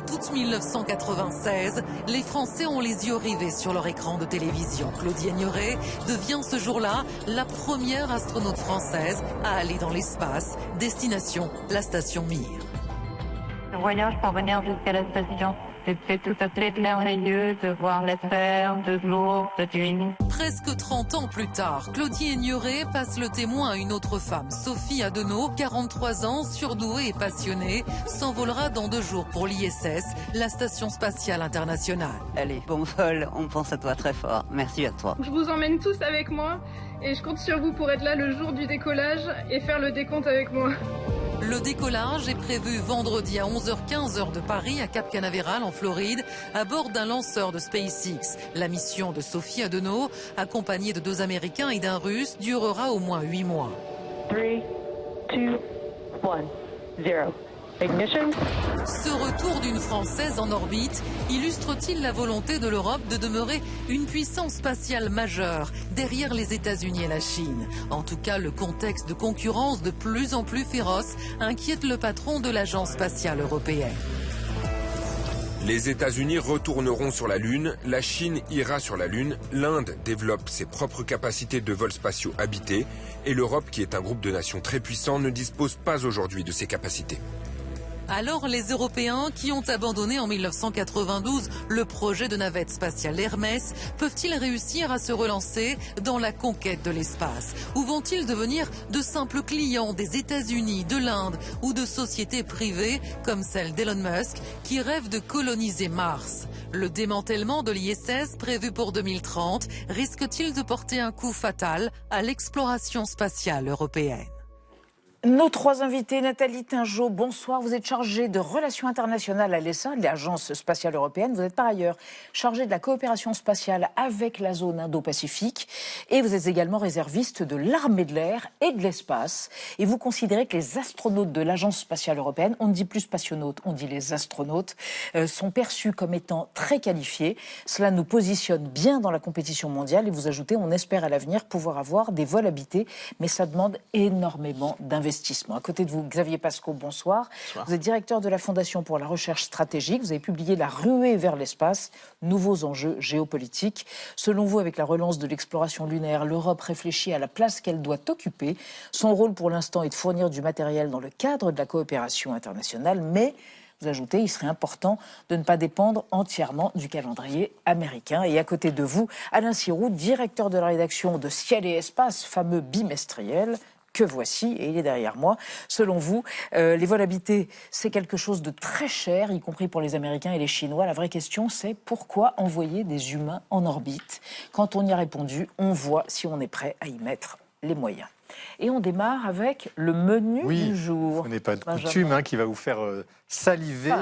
toute 1996, les Français ont les yeux rivés sur leur écran de télévision. Claudie Aigneret devient ce jour-là la première astronaute française à aller dans l'espace, destination la station Mir. Le voyage pour venir jusqu'à la station, c'était tout à fait merveilleux de voir les sphères, de l'eau, de nuit. Presque 30 ans plus tard, Claudie Aigneret passe le témoin à une autre femme. Sophie Adenau, 43 ans, surdouée et passionnée, s'envolera dans 2 jours pour l'ISS, la Station Spatiale Internationale. Allez, bon vol, on pense à toi très fort. Merci à toi. Je vous emmène tous avec moi et je compte sur vous pour être là le jour du décollage et faire le décompte avec moi. Le décollage est prévu vendredi à 11h15 heure de Paris, à Cap Canaveral en Floride, à bord d'un lanceur de SpaceX. La mission de Sophie Adenau, accompagnée de 2 Américains et d'un Russe, durera au moins 8 mois. 3, 2, 1, 0. Ignition. Ce retour d'une Française en orbite illustre-t-il la volonté de l'Europe de demeurer une puissance spatiale majeure derrière les États-Unis et la Chine? En tout cas, le contexte de concurrence de plus en plus féroce inquiète le patron de l'Agence spatiale européenne. Les États-Unis retourneront sur la Lune, la Chine ira sur la Lune, l'Inde développe ses propres capacités de vols spatiaux habités et l'Europe, qui est un groupe de nations très puissant, ne dispose pas aujourd'hui de ces capacités. Alors les Européens qui ont abandonné en 1992 le projet de navette spatiale Hermès peuvent-ils réussir à se relancer dans la conquête de l'espace? Ou vont-ils devenir de simples clients des États-Unis, de l'Inde ou de sociétés privées comme celle d'Elon Musk qui rêve de coloniser Mars? Le démantèlement de l'ISS prévu pour 2030 risque-t-il de porter un coup fatal à l'exploration spatiale européenne? Nos 3 invités, Nathalie Tinjot, bonsoir. Vous êtes chargée de relations internationales à l'ESA, l'Agence spatiale européenne. Vous êtes par ailleurs chargée de la coopération spatiale avec la zone Indo-Pacifique. Et vous êtes également réserviste de l'armée de l'air et de l'espace. Et vous considérez que les astronautes de l'Agence spatiale européenne, on ne dit plus spationautes, on dit les astronautes, sont perçus comme étant très qualifiés. Cela nous positionne bien dans la compétition mondiale. Et vous ajoutez, on espère à l'avenir pouvoir avoir des vols habités. Mais ça demande énormément d'investissement. À côté de vous, Xavier Pascaud, bonsoir. Bonsoir. Vous êtes directeur de la Fondation pour la recherche stratégique. Vous avez publié La ruée vers l'espace, nouveaux enjeux géopolitiques. Selon vous, avec la relance de l'exploration lunaire, l'Europe réfléchit à la place qu'elle doit occuper. Son rôle pour l'instant est de fournir du matériel dans le cadre de la coopération internationale, mais vous ajoutez, il serait important de ne pas dépendre entièrement du calendrier américain. Et à côté de vous, Alain Siroux, directeur de la rédaction de Ciel et Espace, fameux bimestriel, que voici, et il est derrière moi. Selon vous, les vols habités, c'est quelque chose de très cher, y compris pour les Américains et les Chinois. La vraie question, c'est pourquoi envoyer des humains en orbite? Quand on y a répondu, on voit si on est prêt à y mettre les moyens. Et on démarre avec le menu du jour. Ce n'est pas de coutume qui va vous faire saliver.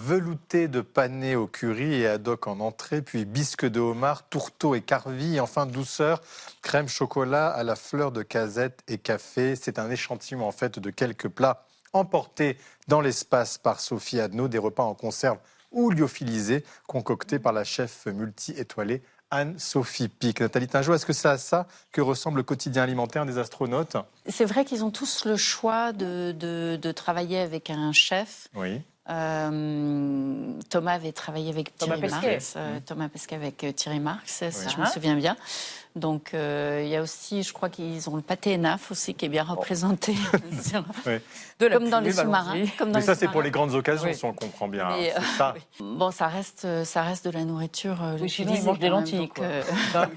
Velouté de panais au curry et haddock en entrée, puis bisque de homard, tourteau et carvi, et enfin douceur, crème chocolat à la fleur de casette et café. C'est un échantillon en fait de quelques plats emportés dans l'espace par Sophie Adenau, des repas en conserve ou lyophilisés, concoctés par la chef multi-étoilée Anne-Sophie Pic. Nathalie Tinjot, est-ce que c'est à ça que ressemble le quotidien alimentaire des astronautes? C'est vrai qu'ils ont tous le choix de travailler avec un chef. Oui. Thomas avait travaillé avec Thierry Marx. Thomas Pesquet avec Thierry Marx, si je me souviens bien. Donc il y a aussi, je crois qu'ils ont le pâté Enaf aussi qui est bien représenté. Comme dans les sous-marins. Mais ça, c'est pour les grandes occasions, si on comprend bien. Mais, ça. Bon, ça reste de la nourriture. Oui, sinon, ils mangent des lentilles, quoi.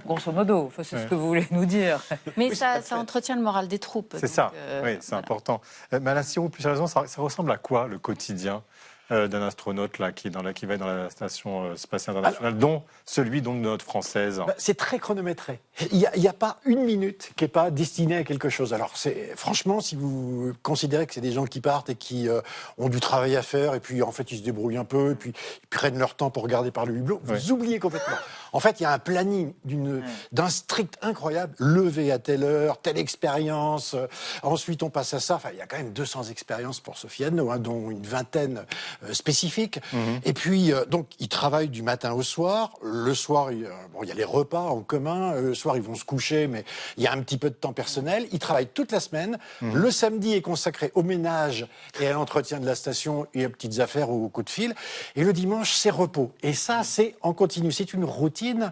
Grosso modo, c'est ce que vous voulez nous dire. Mais ça entretient le moral des troupes. C'est ça, oui, c'est important. Mais Alain Siroux, plus sérieusement, ça ressemble à quoi, le quotidien d'un astronaute qui va être dans la station spatiale internationale, dont celui de notre française? C'est très chronométré. Il n'y a pas une minute qui n'est pas destinée à quelque chose. Alors, franchement, si vous considérez que c'est des gens qui partent et qui ont du travail à faire, et puis en fait, ils se débrouillent un peu, et puis ils prennent leur temps pour regarder par le hublot, vous oubliez complètement. En fait, il y a un planning d'un strict incroyable. Lever à telle heure, telle expérience. Ensuite, on passe à ça. Enfin, il y a quand même 200 expériences pour Sophie Anneau, dont une vingtaine spécifiques. Et puis, donc, ils travaillent du matin au soir. Le soir, il y a les repas en commun. Le soir, ils vont se coucher, mais il y a un petit peu de temps personnel. Ils travaillent toute la semaine. Le samedi est consacré au ménage et à l'entretien de la station et aux petites affaires ou aux coups de fil. Et le dimanche, c'est repos. Et ça, c'est en continu. C'est une routine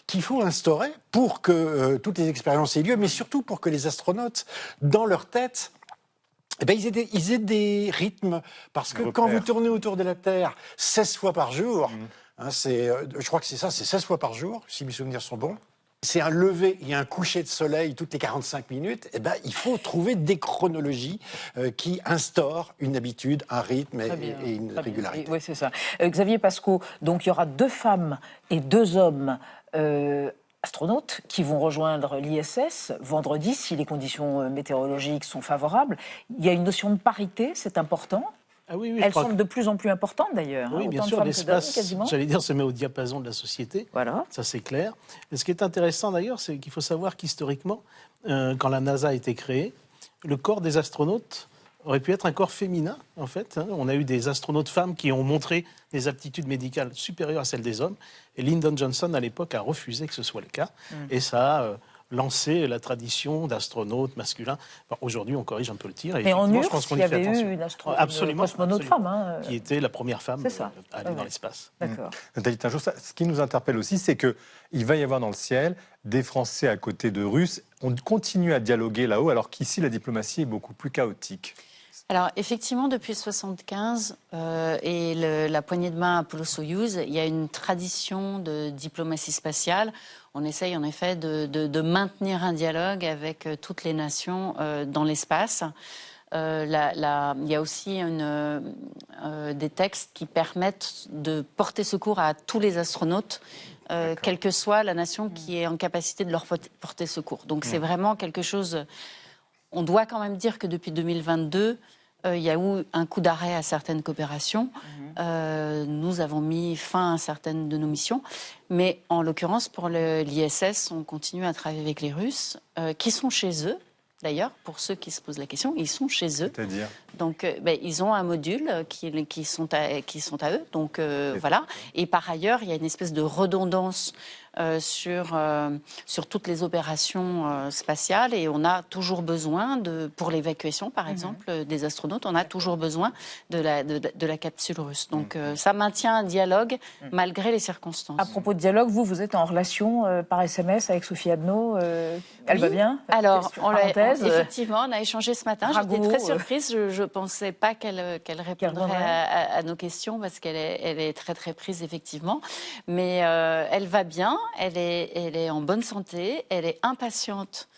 qu'il faut instaurer pour que toutes les expériences aient lieu, mais surtout pour que les astronautes, dans leur tête, ils aient des rythmes. Parce que quand vous tournez autour de la Terre 16 fois par jour, je crois que c'est 16 fois par jour, si mes souvenirs sont bons. C'est un lever et un coucher de soleil toutes les 45 minutes. Il faut trouver des chronologies qui instaurent une habitude, un rythme et une régularité. Oui, c'est ça. Xavier Pascaud, donc il y aura 2 femmes et 2 hommes astronautes qui vont rejoindre l'ISS vendredi, si les conditions météorologiques sont favorables. Il y a une notion de parité, c'est important. Ah oui, elle semble de plus en plus importante d'ailleurs. Oui, bien sûr, l'espace, j'allais dire, se met au diapason de la société. Voilà. Ça, c'est clair. Et ce qui est intéressant d'ailleurs, c'est qu'il faut savoir qu'historiquement, quand la NASA a été créée, le corps des astronautes aurait pu être un corps féminin, en fait. On a eu des astronautes femmes qui ont montré des aptitudes médicales supérieures à celles des hommes. Et Lyndon Johnson, à l'époque, a refusé que ce soit le cas. Et ça a lancé la tradition d'astronautes masculins. Aujourd'hui, on corrige un peu le tir. Et en URSS, il y avait eu une cosmonaute femme. Qui était la première femme à aller dans l'espace. D'accord. Nathalie Tingeot, ce qui nous interpelle aussi, c'est qu'il va y avoir dans le ciel des Français à côté de Russes. On continue à dialoguer là-haut, alors qu'ici, la diplomatie est beaucoup plus chaotique. Alors, effectivement, depuis 1975 et la poignée de main Apollo-Soyouz, il y a une tradition de diplomatie spatiale. On essaye en effet de maintenir un dialogue avec toutes les nations dans l'espace. Il y a aussi des textes qui permettent de porter secours à tous les astronautes, quelle que soit la nation qui est en capacité de leur porter secours. Donc c'est vraiment quelque chose... On doit quand même dire que depuis 2022... il y a eu un coup d'arrêt à certaines coopérations. Nous avons mis fin à certaines de nos missions. Mais en l'occurrence, pour l'ISS, on continue à travailler avec les Russes, qui sont chez eux. D'ailleurs, pour ceux qui se posent la question, ils sont chez eux. C'est-à-dire ? Donc, ils ont un module qui sont à eux. Donc, voilà. Et par ailleurs, il y a une espèce de redondance sur toutes les opérations spatiales. Et on a toujours besoin, pour l'évacuation, par exemple, des astronautes, on a toujours besoin de la capsule russe. Donc, ça maintient un dialogue malgré les circonstances. À propos de dialogue, vous êtes en relation par SMS avec Sophie Anneau. Elle va bien ? Alors, effectivement, on a échangé ce matin. J'étais très surprise. Je ne pensais pas qu'elle répondrait à nos questions parce qu'elle est très, très prise, effectivement. Mais elle va bien. Elle est en bonne santé, elle est impatiente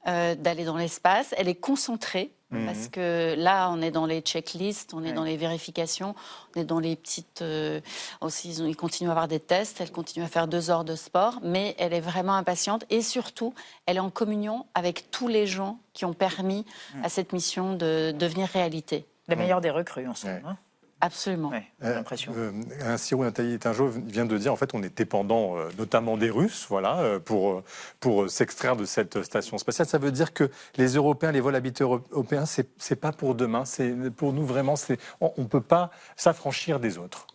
d'aller dans l'espace, elle est concentrée, parce que là, on est dans les checklists, on est dans les vérifications, on est dans les petites... aussi, ils continuent à avoir des tests, elle continue à faire 2 heures de sport, mais elle est vraiment impatiente, et surtout, elle est en communion avec tous les gens qui ont permis à cette mission de devenir réalité. La meilleure des recrues, en somme. Absolument. Ouais, j'ai l'impression. Ainsi, Nathalie Tingeot vient de dire, en fait, on est dépendant notamment des Russes, voilà, pour s'extraire de cette station spatiale. Ça veut dire que les Européens, les vols habités européens, c'est pas pour demain. C'est pour nous vraiment. On peut pas s'affranchir des autres.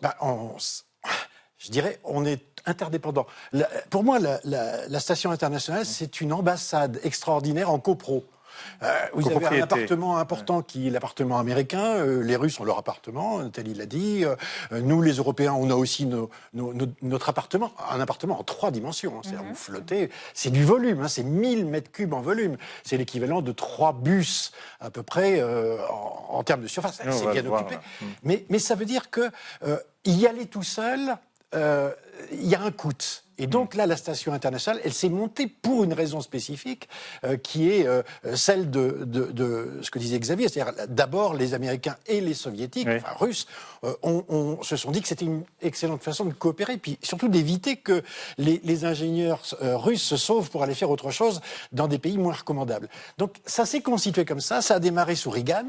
Je dirais, on est interdépendants. Pour moi, la station internationale, c'est une ambassade extraordinaire en copro. Vous avez un appartement important qui est l'appartement américain. Les Russes ont leur appartement, Nathalie l'a dit. Nous, les Européens, on a aussi notre appartement. Un appartement en 3 dimensions. C'est-à-dire vous flottez. C'est du volume. C'est 1000 mètres cubes en volume. C'est l'équivalent de 3 bus à peu près en termes de surface. C'est bien occupé. Mais ça veut dire que y aller tout seul, il y a un coût. Et donc là, la station internationale, elle s'est montée pour une raison spécifique qui est celle de ce que disait Xavier. C'est-à-dire d'abord les Américains et les Soviétiques, enfin Russes, se sont dit que c'était une excellente façon de coopérer, puis surtout d'éviter que les ingénieurs russes se sauvent pour aller faire autre chose dans des pays moins recommandables. Donc ça s'est constitué comme ça a démarré sous Reagan,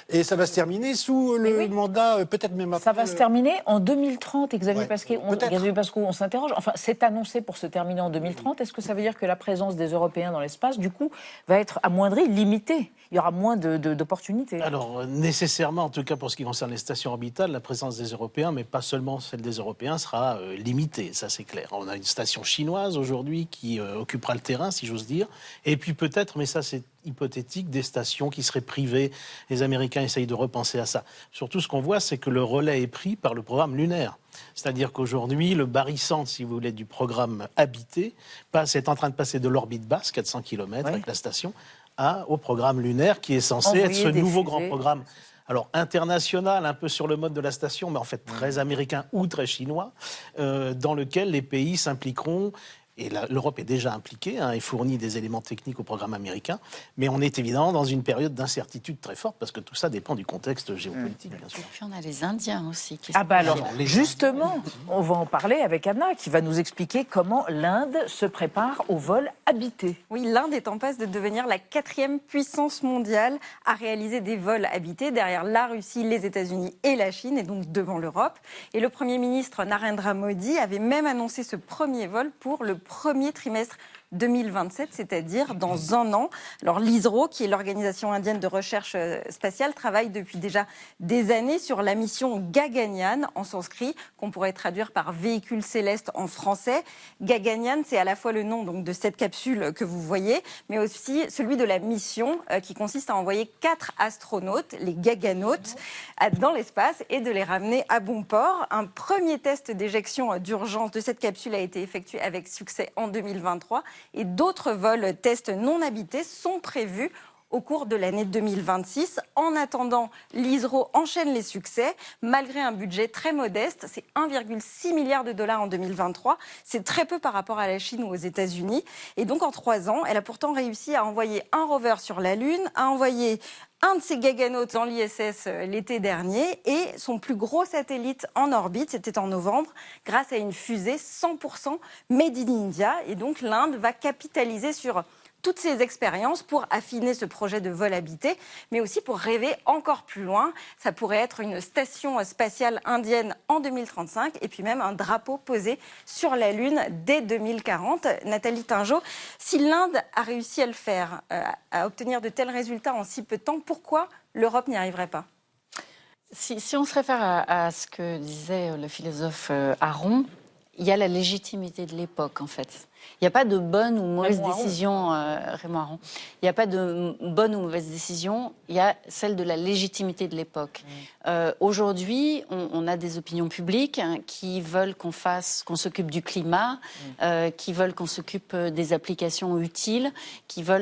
et ça va se terminer sous le mandat, peut-être même après... Ça va se terminer en 2030, Xavier Pascaud, on s'interroge. Enfin, cette annonce annoncé pour se terminer en 2030. Est-ce que ça veut dire que la présence des Européens dans l'espace, du coup, va être amoindrie, limitée? Il y aura moins d'opportunités? Alors, nécessairement, en tout cas pour ce qui concerne les stations orbitales, la présence des Européens, mais pas seulement celle des Européens, sera limitée, ça c'est clair. On a une station chinoise aujourd'hui qui occupera le terrain, si j'ose dire, et puis peut-être, mais ça c'est hypothétique, des stations qui seraient privées. Les Américains essayent de repenser à ça. Surtout, ce qu'on voit, c'est que le relais est pris par le programme lunaire. C'est-à-dire qu'aujourd'hui, le barycentre, si vous voulez, du programme habité est en train de passer de l'orbite basse, 400 km avec la station, au programme lunaire qui est censé être ce nouveau grand programme. Alors, international, un peu sur le mode de la station, mais en fait très américain ou très chinois, dans lequel les pays s'impliqueront. Et l'Europe est déjà impliquée et fournit des éléments techniques au programme américain. Mais on est évidemment dans une période d'incertitude très forte parce que tout ça dépend du contexte géopolitique, bien sûr. Et puis on a les Indiens aussi. Justement, on va en parler avec Anna qui va nous expliquer comment l'Inde se prépare au vol habité. Oui, l'Inde est en passe de devenir la 4e puissance mondiale à réaliser des vols habités derrière la Russie, les États-Unis et la Chine, et donc devant l'Europe. Et le Premier ministre Narendra Modi avait même annoncé ce premier vol pour le premier trimestre 2027, c'est-à-dire dans un an. Alors l'ISRO, qui est l'organisation indienne de recherche spatiale, travaille depuis déjà des années sur la mission Gaganyaan, en sanskrit, qu'on pourrait traduire par véhicule céleste en français. Gaganyaan, c'est à la fois le nom donc, de cette capsule que vous voyez, mais aussi celui de la mission qui consiste à envoyer 4 astronautes, les gaganautes, dans l'espace et de les ramener à bon port. Un premier test d'éjection d'urgence de cette capsule a été effectué avec succès en 2023. Et d'autres vols tests non habités sont prévus au cours de l'année 2026. En attendant, l'ISRO enchaîne les succès. Malgré un budget très modeste, c'est 1,6 milliard de dollars en 2023. C'est très peu par rapport à la Chine ou aux États-Unis. Et donc, en 3 ans, elle a pourtant réussi à envoyer un rover sur la Lune, à envoyer un de ses gaganautes dans l'ISS l'été dernier et son plus gros satellite en orbite, c'était en novembre, grâce à une fusée 100% made in India. Et donc l'Inde va capitaliser sur toutes ces expériences pour affiner ce projet de vol habité, mais aussi pour rêver encore plus loin. Ça pourrait être une station spatiale indienne en 2035 et puis même un drapeau posé sur la Lune dès 2040. Nathalie Tinjot, si l'Inde a réussi à le faire, à obtenir de tels résultats en si peu de temps, pourquoi l'Europe n'y arriverait pas ? Si on se réfère à ce que disait le philosophe Aron, il y a la légitimité de l'époque, en fait. Il n'y a pas de bonne ou mauvaise décision, Raymond Aron. Il n'y a pas de bonne ou mauvaise décision, il y a celle de la légitimité de l'époque. Aujourd'hui, on a des opinions publiques qui veulent qu'on s'occupe du climat, qui veulent qu'on s'occupe des applications utiles,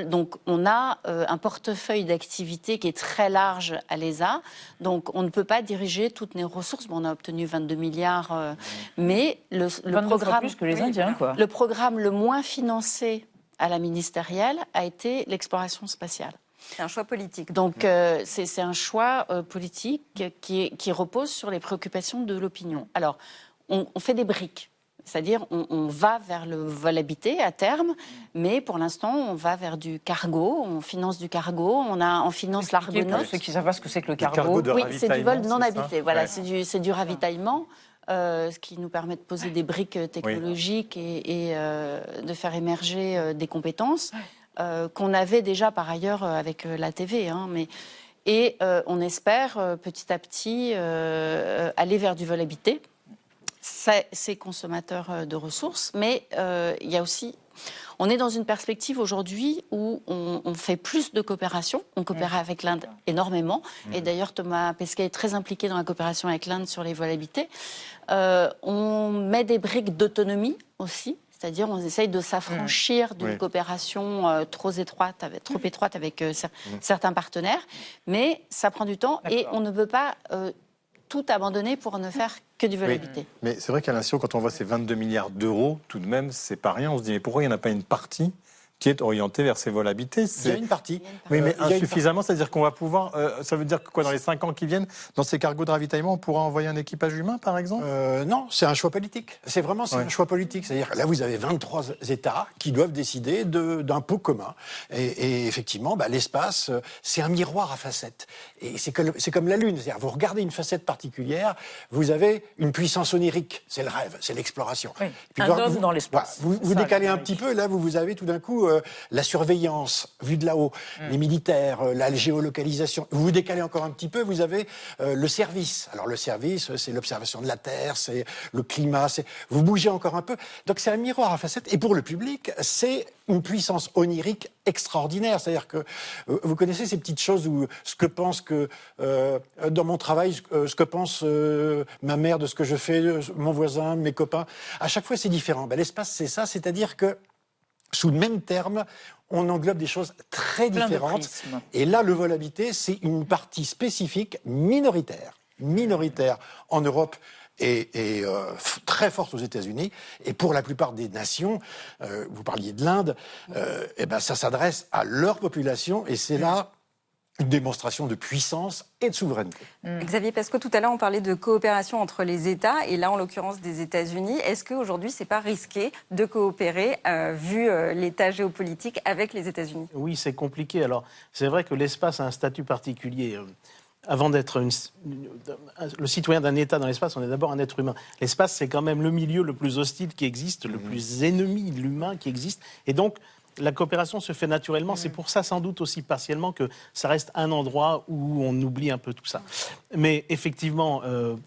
donc on a un portefeuille d'activités qui est très large à l'ESA. Donc on ne peut pas diriger toutes nos ressources. Bon, on a obtenu 22 milliards, mais le programme plus que les Indiens, quoi. Le programme le moins financé à la ministérielle a été l'exploration spatiale. C'est un choix politique. Donc c'est un choix politique qui repose sur les préoccupations de l'opinion. Alors, on fait des briques. C'est-à-dire, on va vers le vol habité à terme, mais pour l'instant, on va vers du cargo, on finance du cargo, on finance l'Argonaute. Pour ceux qui ne savent pas ce que c'est que le cargo. Oui, c'est du vol non habité. Voilà, ouais. C'est du ravitaillement. Ce qui nous permet de poser des briques technologiques et de faire émerger des compétences qu'on avait déjà par ailleurs avec la TV. Et on espère petit à petit aller vers du vol habité. C'est consommateur de ressources, mais il y a aussi... On est dans une perspective aujourd'hui où on fait plus de coopération. On coopère avec l'Inde énormément. Et d'ailleurs, Thomas Pesquet est très impliqué dans la coopération avec l'Inde sur les vols habités. On met des briques d'autonomie aussi. C'est-à-dire, on essaye de s'affranchir d'une coopération trop étroite avec certains partenaires. Mais ça prend du temps et on ne peut pas tout abandonner pour ne faire que du vol habité. Mais c'est vrai qu'à l'Institut, quand on voit ces 22 milliards d'euros, tout de même, c'est pas rien. On se dit, mais pourquoi il n'y en a pas une partie qui est orienté vers ces vols habités. Il y a une partie. Oui, mais insuffisamment, c'est-à-dire qu'on va pouvoir... ça veut dire que quoi, dans les 5 ans qui viennent, dans ces cargos de ravitaillement, on pourra envoyer un équipage humain, par exemple? Non, c'est un choix politique. C'est un choix politique. C'est-à-dire là, vous avez 23 États qui doivent décider d'un pot commun. Et effectivement, l'espace, c'est un miroir à facettes. Et c'est comme la Lune. C'est-à-dire, vous regardez une facette particulière, vous avez une puissance onirique. C'est le rêve, c'est l'exploration. Oui. Un homme dans l'espace. Vous décalez un petit peu, là, vous avez tout d'un coup la surveillance, vue de là-haut, les militaires, la géolocalisation. Vous décalez encore un petit peu, vous avez le service. Alors le service, c'est l'observation de la Terre, c'est le climat, vous bougez encore un peu. Donc c'est un miroir à facettes. Et pour le public, c'est une puissance onirique extraordinaire. C'est-à-dire que vous connaissez ces petites choses où ce que pense dans mon travail, ce que pense ma mère de ce que je fais, mon voisin, mes copains. À chaque fois, c'est différent. L'espace, c'est ça, c'est-à-dire que sous le même terme, on englobe des choses très différentes. Et là, le vol habité, c'est une partie spécifique minoritaire en Europe et très forte aux États-Unis. Et pour la plupart des nations, vous parliez de l'Inde, ça s'adresse à leur population et c'est là une démonstration de puissance et de souveraineté. Xavier Pesco, tout à l'heure, on parlait de coopération entre les États, et là, en l'occurrence, des États-Unis. Est-ce qu'aujourd'hui, c'est pas risqué de coopérer, vu l'état géopolitique, avec les États-Unis? Oui, c'est compliqué. Alors, c'est vrai que l'espace a un statut particulier. Avant d'être le citoyen d'un État dans l'espace, on est d'abord un être humain. L'espace, c'est quand même le milieu le plus hostile qui existe, le plus ennemi de l'humain qui existe. Et donc, la coopération se fait naturellement. C'est pour ça, sans doute aussi partiellement, que ça reste un endroit où on oublie un peu tout ça. Mais effectivement,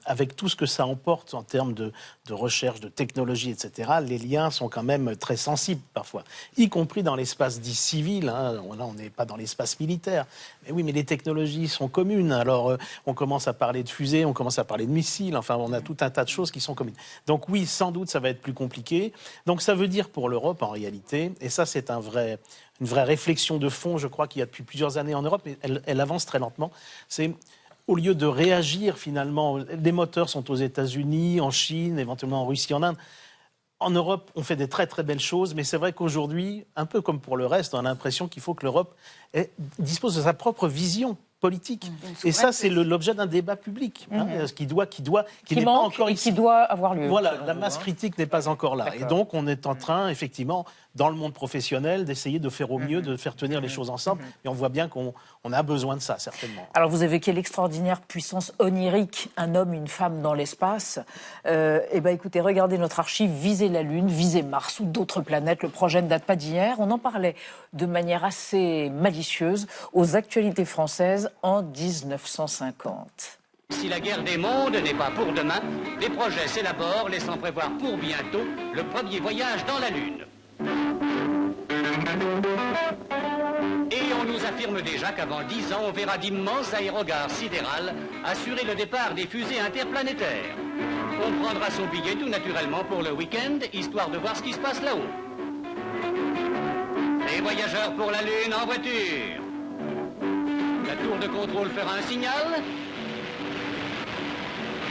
avec tout ce que ça emporte en termes de recherche, de technologie, etc., les liens sont quand même très sensibles parfois, y compris dans l'espace dit civil. Là, on n'est pas dans l'espace militaire. Mais oui, mais les technologies sont communes. Alors, on commence à parler de fusées, on commence à parler de missiles. Enfin, on a tout un tas de choses qui sont communes. Donc oui, sans doute, ça va être plus compliqué. Donc ça veut dire pour l'Europe, en réalité, et ça, c'est une vraie réflexion de fond, je crois qu'il y a depuis plusieurs années en Europe, mais elle avance très lentement, c'est au lieu de réagir finalement, les moteurs sont aux États-Unis, en Chine, éventuellement en Russie, en Inde. En Europe, on fait des très très belles choses, mais c'est vrai qu'aujourd'hui, un peu comme pour le reste, on a l'impression qu'il faut que l'Europe dispose de sa propre vision politique. Et ça, c'est l'objet d'un débat public, qui n'est pas encore ici. Qui doit avoir lieu. Voilà, la masse critique n'est pas encore là. Et donc, on est en train, effectivement, dans le monde professionnel, d'essayer de faire au mieux, de faire tenir les choses ensemble. Et on voit bien qu'on a besoin de ça, certainement. Alors, vous évoquez l'extraordinaire puissance onirique, un homme, une femme dans l'espace. Écoutez, regardez notre archive, visez la Lune, visez Mars ou d'autres planètes. Le projet ne date pas d'hier. On en parlait de manière assez malicieuse aux actualités françaises en 1950. Si la guerre des mondes n'est pas pour demain, les projets s'élaborent, laissant prévoir pour bientôt le premier voyage dans la Lune. Et on nous affirme déjà qu'avant 10 ans, on verra d'immenses aérogares sidérales assurer le départ des fusées interplanétaires. On prendra son billet tout naturellement pour le week-end, histoire de voir ce qui se passe là-haut. Les voyageurs pour la Lune en voiture. La tour de contrôle fera un signal.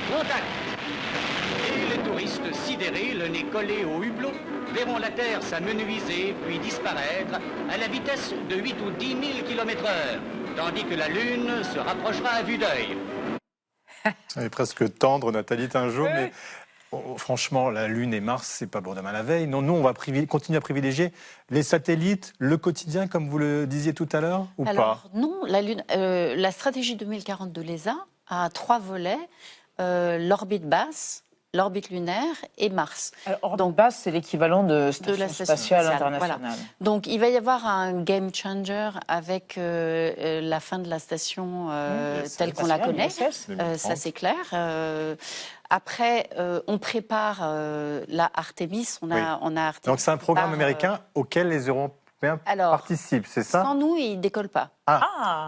Contact. Et les touristes sidérés, le nez collé au hublot, verront la Terre s'amenuiser puis disparaître à la vitesse de 8 ou 10 000 km/h, tandis que la Lune se rapprochera à vue d'œil. Ça est presque tendre, Nathalie Tinjot, mais franchement, la Lune et Mars, c'est pas pour demain la veille. Non, nous, on va continuer à privilégier les satellites, le quotidien, comme vous le disiez tout à l'heure, ou pas? Non, la Lune, la stratégie 2040 de l'ESA a 3 volets, l'orbite basse, l'orbite lunaire et Mars. Orbite basse, c'est l'équivalent de la Station spatiale internationale. Voilà. Donc, il va y avoir un game changer avec la fin de la station telle qu'on la connaît. Ça, c'est clair. Après, on prépare la Artemis. On a Artemis. Donc, c'est un programme américain auquel les Européens participent, c'est ça? Sans nous, il ne décolle pas.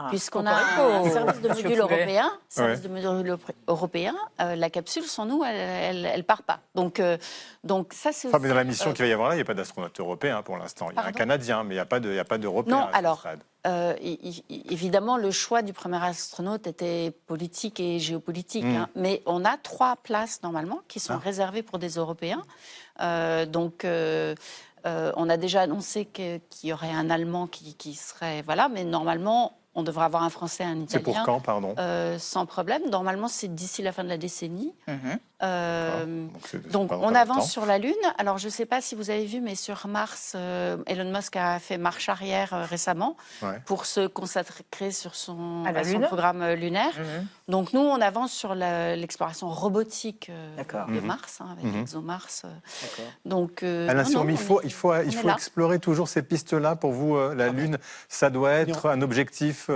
Puisqu'on a un service de module européen, la capsule, sans nous, elle ne part pas. Donc ça, c'est aussi... mais dans la mission qu'il va y avoir là, il n'y a pas d'astronaute européen pour l'instant. Il y a un Canadien, mais il n'y a pas d'Européen. Non, alors, évidemment, le choix du premier astronaute était politique et géopolitique. Mais on a 3 places, normalement, qui sont réservées pour des Européens. On a déjà annoncé qu'il y aurait un Allemand qui serait... Voilà, mais normalement, on devrait avoir un Français et un Italien. C'est pour quand, pardon sans problème. Normalement, c'est d'ici la fin de la décennie. Donc, donc on avance sur la Lune. Alors, je ne sais pas si vous avez vu, mais sur Mars, Elon Musk a fait marche arrière récemment pour se consacrer sur son programme lunaire. Donc, nous, on avance sur l'exploration robotique de Mars, avec ExoMars. Donc, Alain Sirmi, il faut explorer toujours ces pistes-là. Pour vous, la Lune, ça doit être un objectif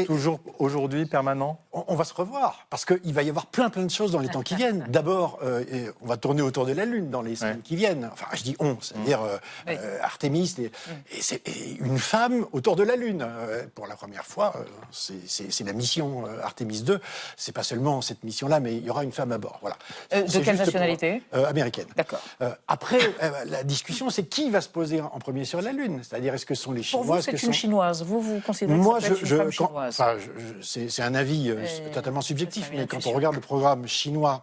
toujours aujourd'hui, permanent? On va se revoir, parce qu'il va y avoir plein de choses dans les temps qui viennent. D'abord, on va tourner autour de la Lune dans les semaines qui viennent. Enfin, je dis on, c'est-à-dire Artemis, et une femme autour de la Lune. Pour la première fois, c'est la mission Artemis 2. C'est pas seulement cette mission-là, mais il y aura une femme à bord. Voilà. De quelle nationalité? Américaine. D'accord. Après, la discussion, c'est qui va se poser en premier sur la Lune? C'est-à-dire, est-ce que ce sont les Chinois? Pour vous, c'est une Chinoise. Vous considérez Moi, que c'est une femme chinoise? C'est un avis totalement subjectif, mais quand on regarde le programme chinois,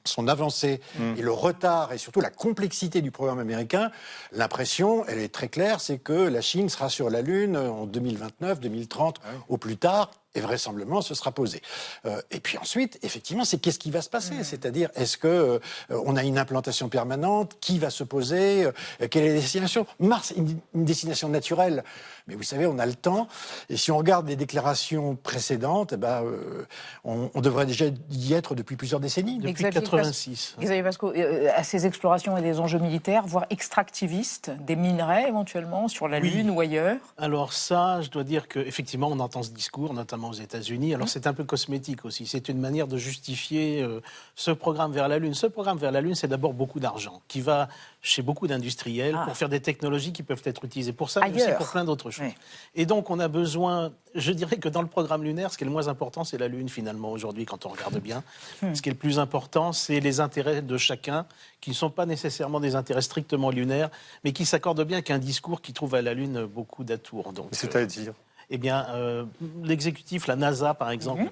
son avancée et le retard et surtout la complexité du programme américain, l'impression, elle est très claire, c'est que la Chine sera sur la Lune en 2029, 2030 au plus tard. Et vraisemblablement, ce sera posé. Et puis ensuite, effectivement, c'est qu'est-ce qui va se passer? C'est-à-dire, est-ce que on a une implantation permanente? Qui va se poser? Quelle est la destination? Mars, une destination naturelle. Mais vous savez, on a le temps. Et si on regarde les déclarations précédentes, on devrait déjà y être depuis plusieurs décennies. Depuis 86. Xavier Vasco, à ces explorations et des enjeux militaires, voire extractivistes, des minerais éventuellement sur la Lune ou ailleurs? Alors ça, je dois dire qu'effectivement, on entend ce discours, notamment aux États-Unis. Alors c'est un peu cosmétique aussi. C'est une manière de justifier ce programme vers la Lune. Ce programme vers la Lune, c'est d'abord beaucoup d'argent qui va chez beaucoup d'industriels pour faire des technologies qui peuvent être utilisées pour ça, mais aussi pour plein d'autres choses. Et donc on a besoin, je dirais que dans le programme lunaire, ce qui est le moins important, c'est la Lune finalement aujourd'hui quand on regarde bien. Ce qui est le plus important, c'est les intérêts de chacun, qui ne sont pas nécessairement des intérêts strictement lunaires, mais qui s'accordent bien qu'un discours qui trouve à la Lune beaucoup d'atours. C'est-à-dire eh bien, l'exécutif, la NASA par exemple,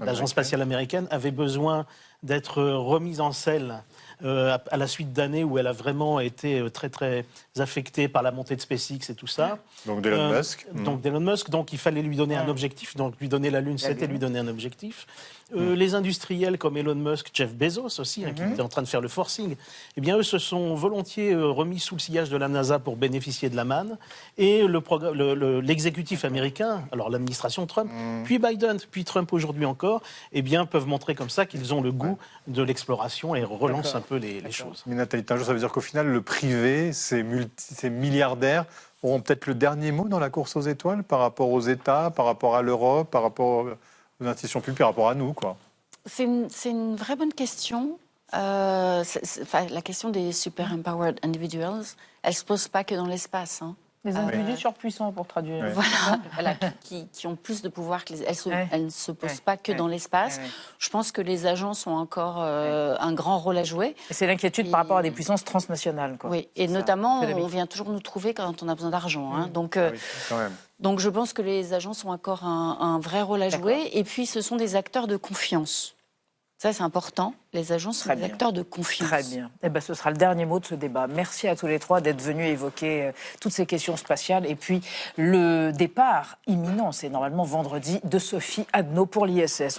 l'Agence spatiale américaine, avait besoin d'être remise en selle à la suite d'années où elle a vraiment été très très affectée par la montée de SpaceX et tout ça. Donc d'Elon Musk. Donc il fallait lui donner un objectif. Donc lui donner la Lune, c'était lui donner un objectif. Les industriels comme Elon Musk, Jeff Bezos aussi, qui était en train de faire le forcing, eh bien eux se sont volontiers remis sous le sillage de la NASA pour bénéficier de la manne. Et l'exécutif américain, alors l'administration Trump, puis Biden, puis Trump aujourd'hui encore, eh bien peuvent montrer comme ça qu'ils ont le goût de l'exploration et relancent un peu les choses. Mais Nathalie Tinjot, ça veut dire qu'au final, le privé, ces milliardaires auront peut-être le dernier mot dans la course aux étoiles par rapport aux États, par rapport à l'Europe, par rapport aux institutions publiques, par rapport à nous, quoi. C'est une vraie bonne question. La question des super empowered individuals, elle ne se pose pas que dans l'espace. Les individus surpuissants, pour traduire. Voilà, qui ont plus de pouvoir que elles ne se posent pas que dans l'espace. Je pense que les agences ont encore un grand rôle à jouer. Et c'est l'inquiétude par rapport à des puissances transnationales, quoi. Oui, et notamment, on vient toujours nous trouver quand on a besoin d'argent. Donc, donc je pense que les agences ont encore un vrai rôle à jouer. Et puis, ce sont des acteurs de confiance. Ça, c'est important. Les agences sont des acteurs de confiance. Très bien. Eh ben, ce sera le dernier mot de ce débat. Merci à tous les trois d'être venus évoquer toutes ces questions spatiales. Et puis, le départ imminent, c'est normalement vendredi, de Sophie Adno pour l'ISS.